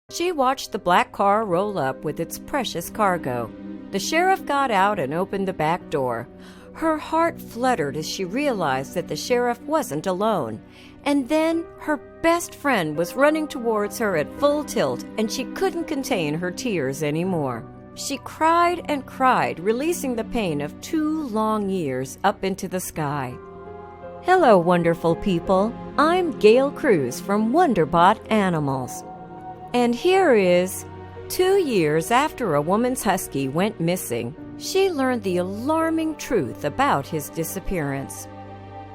She watched the black car roll up with its precious cargo. The sheriff got out and opened the back door. Her heart fluttered as she realized that the sheriff wasn't alone. And then her best friend was running towards her at full tilt, and she couldn't contain her tears anymore. She cried and cried, releasing the pain of 2 long years up into the sky. Hello, wonderful people. I'm Gail Cruz from Wonderbot Animals. And here is 2 years after a woman's husky went missing. She learned the alarming truth about his disappearance.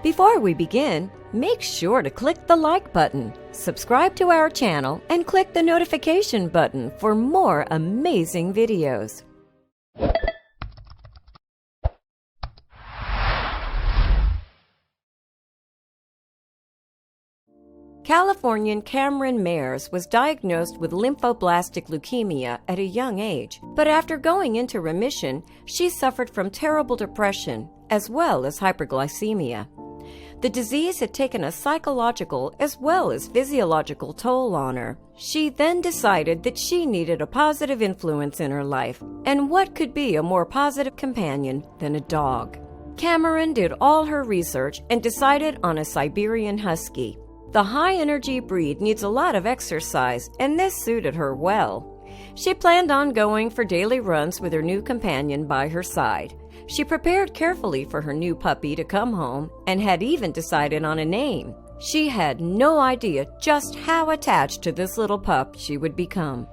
Before we begin, make sure to click the like button, subscribe to our channel, and click the notification button for more amazing videos. Californian Kameroun Mares was diagnosed with lymphoblastic leukemia at a young age, but after going into remission, she suffered from terrible depression as well as hyperglycemia. The disease had taken a psychological as well as physiological toll on her. She then decided that she needed a positive influence in her life, and what could be a more positive companion than a dog? Kameroun did all her research and decided on a Siberian Husky. The high-energy breed needs a lot of exercise, and this suited her well. She planned on going for daily runs with her new companion by her side. She prepared carefully for her new puppy to come home and had even decided on a name. She had no idea just how attached to this little pup she would become.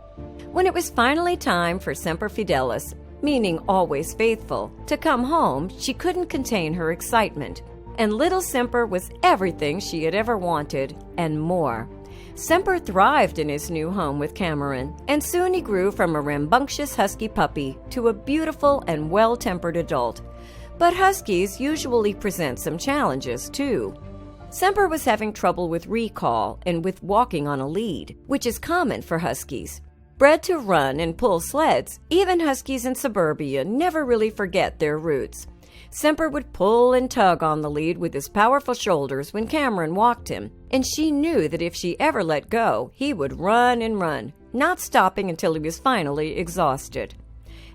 When it was finally time for Semper Fidelis, meaning always faithful, to come home, she couldn't contain her excitement. And little Semper was everything she had ever wanted, and more. Semper thrived in his new home with Kameroun, and soon he grew from a rambunctious husky puppy to a beautiful and well-tempered adult. But huskies usually present some challenges, too. Semper was having trouble with recall and with walking on a lead, which is common for huskies. Bred to run and pull sleds, even huskies in suburbia never really forget their roots. Semper would pull and tug on the lead with his powerful shoulders when Kameroun walked him, and she knew that if she ever let go, he would run and run, not stopping until he was finally exhausted.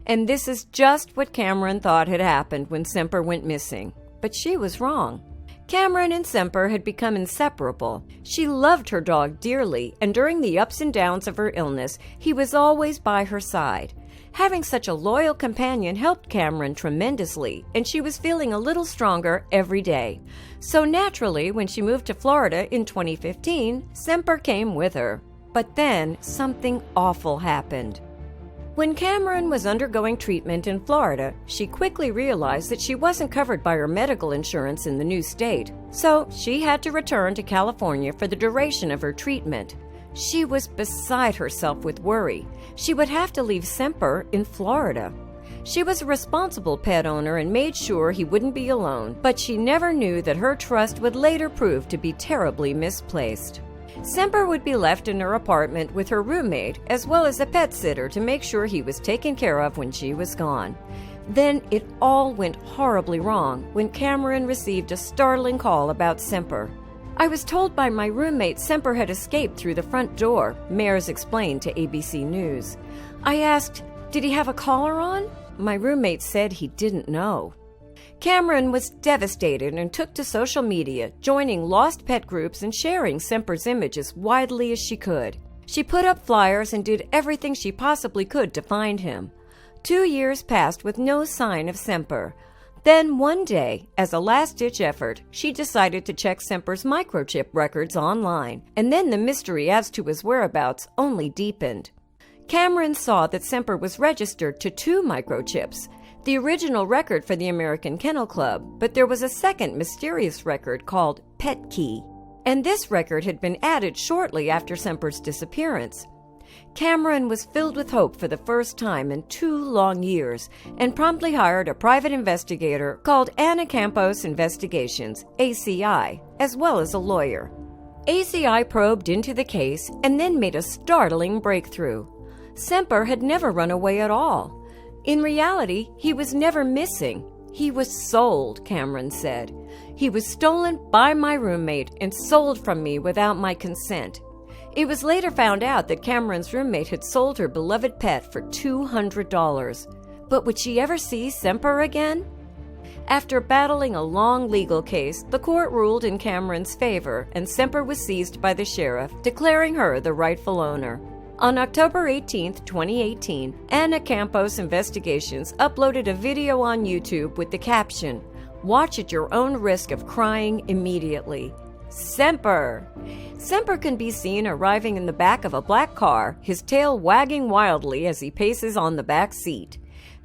And this is just what Kameroun thought had happened when Semper went missing. But she was wrong. Kameroun and Semper had become inseparable. She loved her dog dearly, and during the ups and downs of her illness, he was always by her side. Having such a loyal companion helped Kameroun tremendously, and she was feeling a little stronger every day. So naturally, when she moved to Florida in 2015, Semper came with her. But then something awful happened. When Kameroun was undergoing treatment in Florida, she quickly realized that she wasn't covered by her medical insurance in the new state, so she had to return to California for the duration of her treatment. She was beside herself with worry. She would have to leave Semper in Florida. She was a responsible pet owner and made sure he wouldn't be alone, but she never knew that her trust would later prove to be terribly misplaced. Semper would be left in her apartment with her roommate as well as a pet sitter to make sure he was taken care of when she was gone. Then it all went horribly wrong when Kameroun received a startling call about Semper. I was told by my roommate Semper had escaped through the front door, Mares explained to ABC News. I asked, did he have a collar on? My roommate said he didn't know. Kameroun was devastated and took to social media, joining lost pet groups and sharing Semper's image as widely as she could. She put up flyers and did everything she possibly could to find him. 2 years passed with no sign of Semper. Then one day, as a last-ditch effort, she decided to check Semper's microchip records online, and then the mystery as to his whereabouts only deepened. Kameroun saw that Semper was registered to 2 microchips, the original record for the American Kennel Club, but there was a second mysterious record called Pet Key, and this record had been added shortly after Semper's disappearance. Kameroun was filled with hope for the first time in 2 long years and promptly hired a private investigator called Anna Campos Investigations, ACI, as well as a lawyer. ACI probed into the case and then made a startling breakthrough. Semper had never run away at all. In reality, he was never missing. He was sold, Kameroun said. He was stolen by my roommate and sold from me without my consent. It was later found out that Cameron's roommate had sold her beloved pet for $200. But would she ever see Semper again? After battling a long legal case, the court ruled in Cameron's favor, and Semper was seized by the sheriff, declaring her the rightful owner. On October 18, 2018, Anna Campos Investigations uploaded a video on YouTube with the caption, "Watch at your own risk of crying immediately. Semper!" Semper can be seen arriving in the back of a black car, his tail wagging wildly as he paces on the back seat.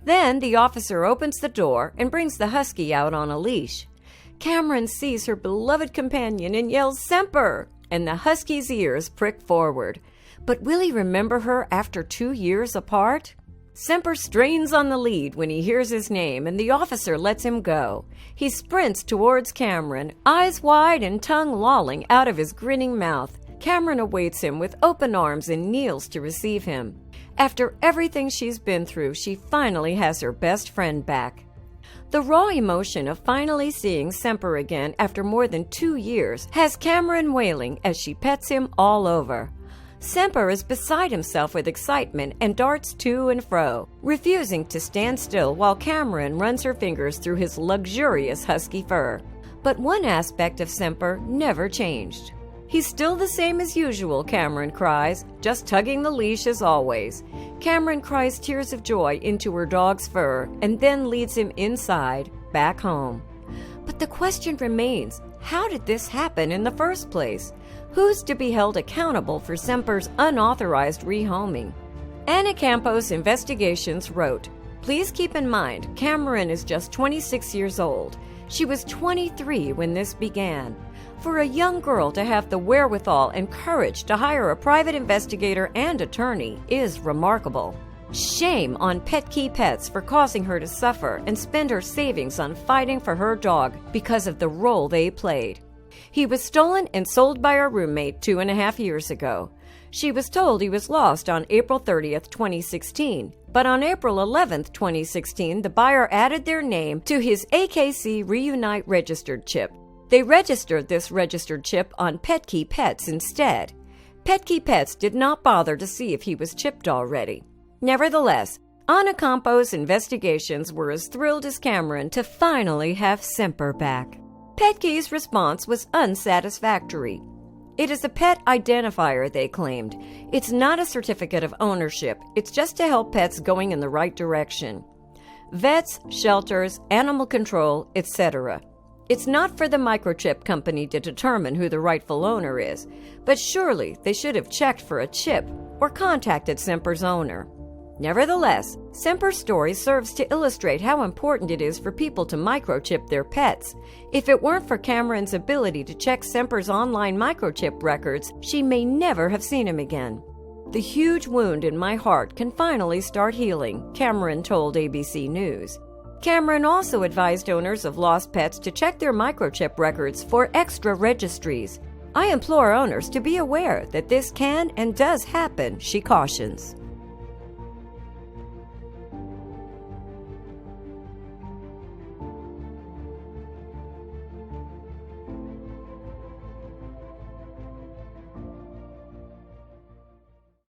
Then the officer opens the door and brings the Husky out on a leash. Cameron sees her beloved companion and yells, "Semper!" and the Husky's ears prick forward. But will he remember her after 2 years apart? Semper strains on the lead when he hears his name, and the officer lets him go. He sprints towards Cameron, eyes wide and tongue lolling out of his grinning mouth. Cameron awaits him with open arms and kneels to receive him. After everything she's been through, she finally has her best friend back. The raw emotion of finally seeing Semper again after more than 2 years has Cameron wailing as she pets him all over. Semper is beside himself with excitement and darts to and fro, refusing to stand still while Cameron runs her fingers through his luxurious husky fur. But one aspect of Semper never changed. "He's still the same as usual," Cameron cries, just tugging the leash as always. Cameron cries tears of joy into her dog's fur and then leads him inside, back home. But the question remains, how did this happen in the first place? Who's to be held accountable for Semper's unauthorized rehoming? Anna Campos Investigations wrote, "Please keep in mind, Cameron is just 26 years old. She was 23 when this began. For a young girl to have the wherewithal and courage to hire a private investigator and attorney is remarkable. Shame on Petke Pets for causing her to suffer and spend her savings on fighting for her dog because of the role they played. He was stolen and sold by her roommate 2.5 years ago. She was told he was lost on April 30th, 2016, but on April 11th, 2016, the buyer added their name to his AKC Reunite registered chip. They registered this registered chip on Petke Pets instead. Petke Pets did not bother to see if he was chipped already. Nevertheless, Anna Campos Investigations were as thrilled as Cameron to finally have Semper back. Petke's response was unsatisfactory. It is a pet identifier, they claimed. It's not a certificate of ownership. It's just to help pets going in the right direction. Vets, shelters, animal control, etc. It's not for the microchip company to determine who the rightful owner is, but surely they should have checked for a chip or contacted Semper's owner. Nevertheless, Semper's story serves to illustrate how important it is for people to microchip their pets. If it weren't for Cameron's ability to check Semper's online microchip records, she may never have seen him again. "The huge wound in my heart can finally start healing," Cameron told ABC News. Cameron also advised owners of lost pets to check their microchip records for extra registries. "I implore owners to be aware that this can and does happen," she cautions.